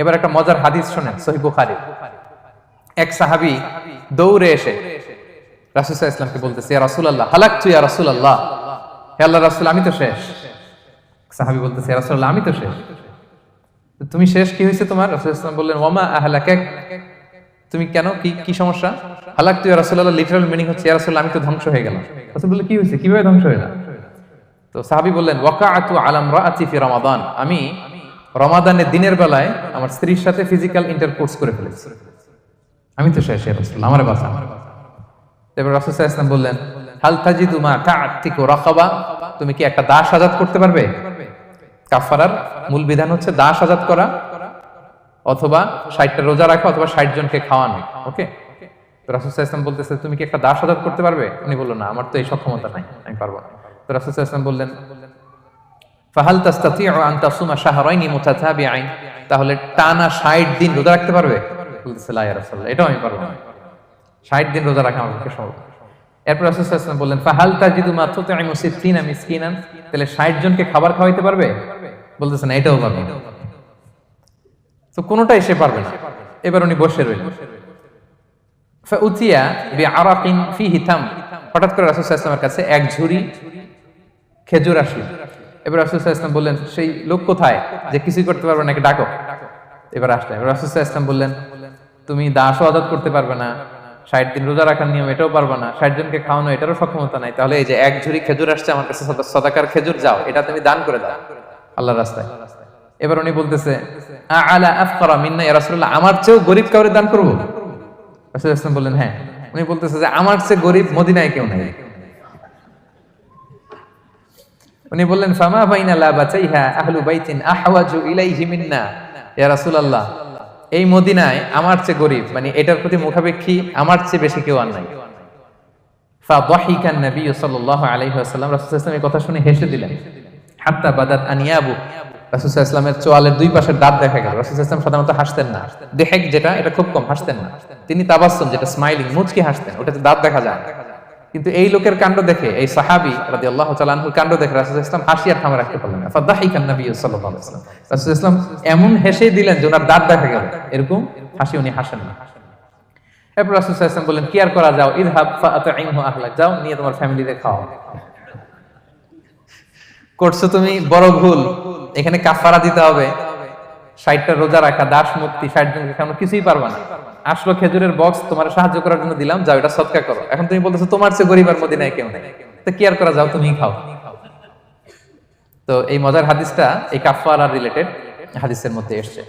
এবার একটা মজার হাদিস শোনেন, সহিহ বুখারী। এক সাহাবী দৌড়ে এসে রাসূল সাল্লাল্লাহু আলাইহি ওয়াসাল্লামকে বলতেছে, ইয়া রাসূলুল্লাহ, হালাকতু ইয়া রাসূলুল্লাহ, হে আল্লাহর রাসূল, আমি তো শেষ। সাহাবী বলতেছে, ইয়া রাসূলুল্লাহ, আমি তো শেষ। তুমি শেষ, কি হয়েছে তোমার? রাসূল সাল্লাল্লাহু আলাইহি ওয়াসাল্লাম বললেন, ওয়ামা আহলাকাক, তুমি কেন, কি সমস্যা? হালাকতু ইয়া রাসূলুল্লাহ লিটারাল মিনিং হচ্ছে, ইয়া রাসূলুল্লাহ, আমি তো ধ্বংস হয়ে গেলাম। রাসূল বললেন, কি হয়েছে, কিভাবে ধ্বংস হয়ে গেল? তো সাহাবী বললেন, ওয়াকাআতু আলা ইমরাআতি ফি রমাদান, আমি রমাদানের দিনের বেলায় আমার স্ত্রীর সাথে ফিজিক্যাল ইন্টারকোর্স করে ফেলেছি, আমি তো শেষ, ইয়া রাসূলুল্লাহ, আমারে বাঁচান। এবার রাসূল সাল্লাল্লাহু আলাইহি ওয়াসাল্লাম বললেন, হাল তাজিদু মা কা'আতিকু রাকাবা, তুমি কি একটা দাস আযাদ করতে পারবে? কাফারার মূল বিধান হচ্ছে দাস আযাদ করা, অথবা 60টা রোজা রাখা, অথবা 60 জনকে খাওয়ানো। ওকে, তো রাসূল সাল্লাল্লাহু আলাইহি ওয়াসাল্লাম বলতেছে, তুমি কি একটা দাস আযাদ করতে পারবে? উনি বলল, না, আমার তো এই সক্ষমতা নাই, আমি পারবো না। তো রাসূল সাল্লাল্লাহু আলাইহি ওয়াসাল্লাম বললেন, ফাহাল তাস্তাতিউ আন তাসুমা শাহরাইনি মুতাতাবিআইন, তাহলে টানা 60 দিন রোজা রাখতে পারবে? বলতেছে, লা ইয়া রাসূলুল্লাহ, এটাও আমি পারবো না, 60 দিন রোজা রাখা আমার পক্ষে সম্ভব। এরপর রাসূল সাল্লাল্লাহু আলাইহি ওয়াসাল্লাম বললেন, ফাহাল তাজিদু মা তুতঈমু 60 মিসকিনান, তাহলে 60 জনকে খাবার খাওয়াইতে পারবে? বলতেছে, না, এটাও পারবো না। তো কোনোটাই সে পারবে না। এবার উনি বসে রইলেন। ফাউতিয়া বিআরাকিন ফিহি তাম, হঠাৎ করে রাসূল সাল্লাল্লাহু আলাইহি ওয়াসাল্লামের কাছে এক ঝুড়ি খেজুর আসলো। এবার রাসূল সাল্লাল্লাহু আলাইহি ওয়াসাল্লাম বললেন, সেই লোক কোথায় যে কিছুই করতে পারবে না, ডাকো। এবার আসলে এবার রাসূল সাল্লাল্লাহু আলাইহি ওয়াসাল্লাম বললেন, তুমি দাসও আযাদ করতে পারবে না, 60 দিন রোজা রাখার নিয়ম এটাও পারবে না, 60 জনকে খাওয়ানো এটারও সক্ষমতা নাই, তাহলে এই যে এক ঝুড়ি খেজুর আসছে আমার কাছে, সাদাকার খেজুর, যাও এটা তুমি দান করে দাও আল্লাহর রাস্তায়। এবার উনি বলতেছে, আলা আফকারা মিন্না ইয়া রাসূলুল্লাহ, আমার চেয়েও গরীব কাউরে দান করব? রাসূল সাল্লাল্লাহু আলাইহি ওয়াসাল্লাম বললেন, হ্যাঁ। উনি বলতেছে যে আমার চেয়ে গরীব মদিনায় কেউ নাই। উনি বললেন, ফামা বাইনা লাবাতাইহা আহলু বাইতিন আহওয়াজু ইলাইহি মিন্না ইয়া রাসূলুল্লাহ, এই মদিনায় আমার চেয়ে গরীব, মানে এটার প্রতি মুখাপেক্ষী আমার চেয়ে বেশি কেউ আর নাই। ফাদাহিকান নবী সাল্লাল্লাহু আলাইহি ওয়াসাল্লাম, রাসূল সাল্লাল্লাহু আলাইহি ওয়াসাল্লাম এই কথা শুনে হেসে দিলেন। হাত্তা বাদাত আনিয়াবু, রাসূল সাল্লাল্লাহু আলাইহি ওয়াসাল্লামের চোয়ালের দুই পাশের দাঁত দেখা গেল। রাসূল সাল্লাল্লাহু আলাইহি ওয়াসাল্লাম সাধারণত হাসতেন না, দেহেক যেটা, এটা খুব কম হাসতেন না। তিনি তাবাসসুম, যেটা স্মাইলিং, মুচকি হাসতেন, ওটাতে দাঁত দেখা যায়। কিন্তু এই লোকের কাণ্ড দেখে, এই সাহাবী রাদিয়াল্লাহু তাআলা আনহুর কাণ্ড দেখে রাসূল সাল্লাল্লাহু আলাইহি ওয়াসাল্লাম হাসি আর থামা রাখতে পারলেন না। ফাদাহিকান নবী সাল্লাল্লাহু আলাইহি ওয়াসাল্লাম, রাসূল সাল্লাল্লাহু আলাইহি ওয়াসাল্লাম এমন হেসে দিলেন যে ওনার দাঁত দেখা গেল, এরকম হাসি উনি হাসেন না। এরপর রাসূল সাল্লাল্লাহু আলাইহি ওয়াসাল্লাম বললেন, কি আর করা, যাও, ইযহাব ফাআতঈমহু আহলাক, যাও নিয়ে তোমার ফ্যামিলিতে খাও। করছো তুমি বড় ভুল, এখানে কাফারা দিতে হবে, 60টা রোজা রাখা, দাস মুক্তি, 60 জনকে খাওয়ানো, কিছুই পারবা না। আসলো খেজুরের বক্স, তোমার সাহায্য করার জন্য দিলাম, যাও এটা সদকা করো। এখন তুমি বলতেছো তোমার চেয়ে গরীব আর মদিনায় কেউ নেই, তো কি আর করা, যাও তুমি খাও। তো এই মজার হাদিসটা এই কাফারা রিলেটেড হাদিসের মধ্যে এসেছে।